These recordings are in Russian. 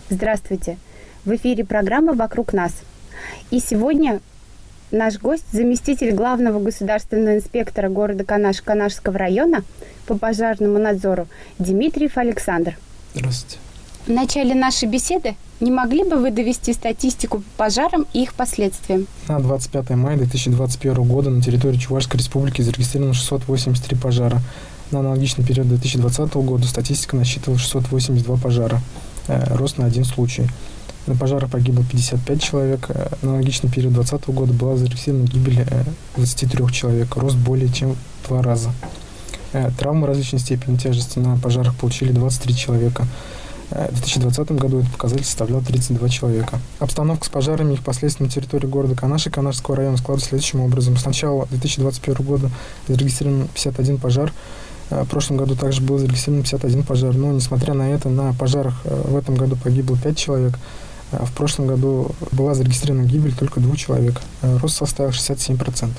Здравствуйте! В эфире программа «Вокруг нас». И сегодня наш гость, заместитель главного государственного инспектора города Канаш Канашского района по пожарному надзору Дмитриев Александр. Здравствуйте. В начале нашей беседы не могли бы вы довести статистику по пожарам и их последствиям? На 25 мая 2021 года на территории Чувашской республики зарегистрировано 683 пожара. На аналогичный период 2020 года статистика насчитывала 682 пожара. Рост на один случай. На пожарах погибло 55 человек. На аналогичный период 2020 года была зарегистрирована гибель 23 человек. Рост более чем в 2 раза. Травмы различной степени тяжести на пожарах получили 23 человека. В 2020 году этот показатель составлял 32 человека. Обстановка с пожарами и их последствиями на территории города Канаш и Канашского района складывается следующим образом. С начала 2021 года зарегистрирован 51 пожар. В прошлом году также было зарегистрировано 51 пожар. Но, несмотря на это, на пожарах в этом году погибло 5 человек. В прошлом году была зарегистрирована гибель только 2 человек. Рост составил 67%.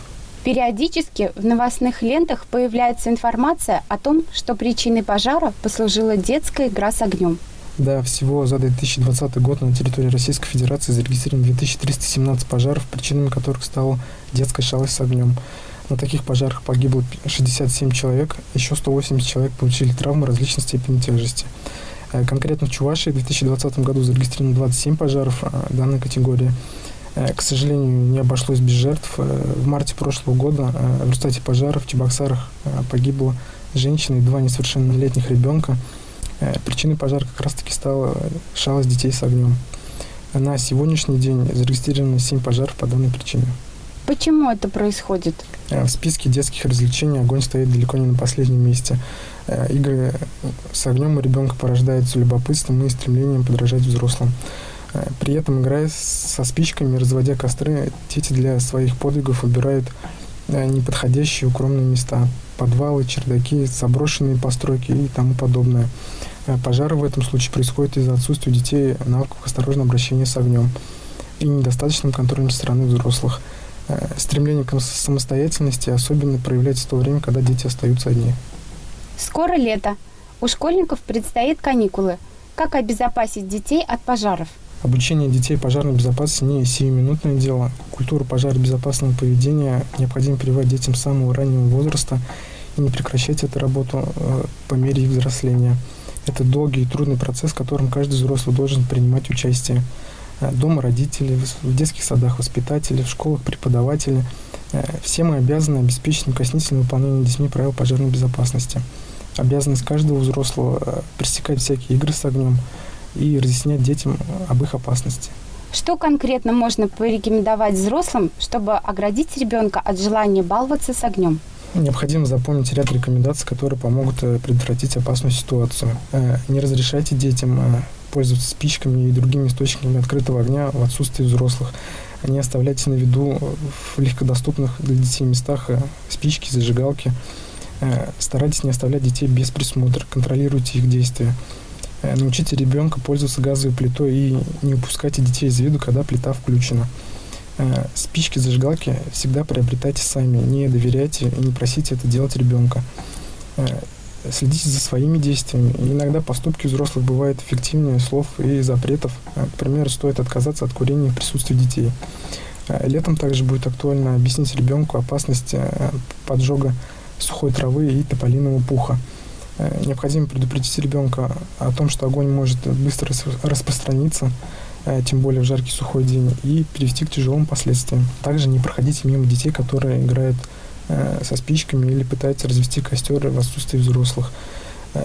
Периодически в новостных лентах появляется информация о том, что причиной пожара послужила детская игра с огнем. Да, всего за 2020 год на территории Российской Федерации зарегистрировано 2317 пожаров, причинами которых стала детская шалость с огнем. На таких пожарах погибло 67 человек, еще 180 человек получили травмы различной степени тяжести. Конкретно в Чувашии в 2020 году зарегистрировано 27 пожаров данной категории. К сожалению, не обошлось без жертв. В марте прошлого года в результате пожаров в Чебоксарах погибла женщина и 2 несовершеннолетних ребенка. Причиной пожара как раз-таки стала шалость детей с огнем. На сегодняшний день зарегистрировано 7 пожаров по данной причине. Почему это происходит? В списке детских развлечений огонь стоит далеко не на последнем месте. Игры с огнем у ребенка порождаются любопытством и стремлением подражать взрослым. При этом, играя со спичками, разводя костры, дети для своих подвигов выбирают неподходящие укромные места. Подвалы, чердаки, заброшенные постройки и тому подобное. Пожары в этом случае происходят из-за отсутствия у детей навыков осторожного обращения с огнем и недостаточным контролем со стороны взрослых. Стремление к самостоятельности особенно проявляется в то время, когда дети остаются одни. Скоро лето. У школьников предстоят каникулы. Как обезопасить детей от пожаров? Обучение детей пожарной безопасности не сиюминутное дело. Культуру пожаробезопасного поведения необходимо прививать детям с самого раннего возраста и не прекращать эту работу по мере их взросления. Это долгий и трудный процесс, в котором каждый взрослый должен принимать участие. Дома родители, в детских садах воспитатели, в школах преподаватели. Все мы обязаны обеспечить неукоснительное выполнение детьми правил пожарной безопасности. Обязанность каждого взрослого пресекать всякие игры с огнем и разъяснять детям об их опасности. Что конкретно можно порекомендовать взрослым, чтобы оградить ребенка от желания баловаться с огнем? Необходимо запомнить ряд рекомендаций, которые помогут предотвратить опасную ситуацию. Не разрешайте детям пользоваться спичками и другими источниками открытого огня в отсутствии взрослых. Не оставляйте на виду в легкодоступных для детей местах спички, зажигалки. Старайтесь не оставлять детей без присмотра, контролируйте их действия. Научите ребенка пользоваться газовой плитой и не упускайте детей из виду, когда плита включена. Спички, зажигалки всегда приобретайте сами, не доверяйте и не просите это делать ребенка. Следите за своими действиями. Иногда поступки взрослых бывают эффективнее слов и запретов. К примеру, стоит отказаться от курения в присутствии детей. Летом также будет актуально объяснить ребенку опасность поджога сухой травы и тополиного пуха. Необходимо предупредить ребенка о том, что огонь может быстро распространиться, тем более в жаркий сухой день, и привести к тяжелым последствиям. Также не проходите мимо детей, которые играют со спичками или пытаются развести костер в отсутствии взрослых.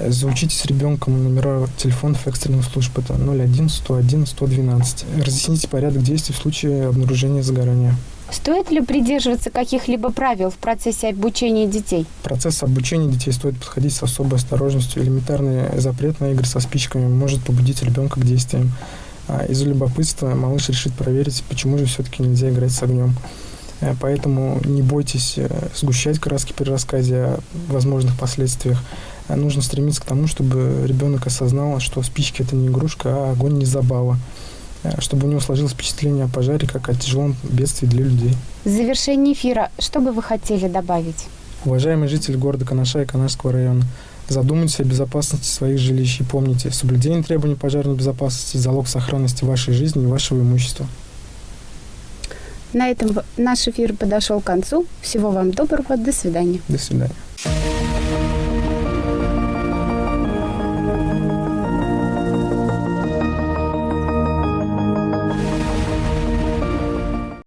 Заучите с ребенком номера телефонов экстренных служб. Это 01 101 112. Разъясните порядок действий в случае обнаружения загорания. Стоит ли придерживаться каких-либо правил в процессе обучения детей? В процесс обучения детей стоит подходить с особой осторожностью. Элементарный запрет на игры со спичками может побудить ребенка к действиям. Из-за любопытства малыш решит проверить, почему же все-таки нельзя играть с огнем. Поэтому не бойтесь сгущать краски при рассказе о возможных последствиях. Нужно стремиться к тому, чтобы ребенок осознал, что спички – это не игрушка, а огонь не забава. Чтобы у него сложилось впечатление о пожаре как о тяжелом бедствии для людей. В завершении эфира, что бы вы хотели добавить? Уважаемые жители города Канаша и Канашского района, Задумайтесь о безопасности своих жилищ и помните, соблюдение требований пожарной безопасности – залог сохранности вашей жизни и вашего имущества. На этом наш эфир подошел к концу. Всего вам доброго. До свидания. До свидания.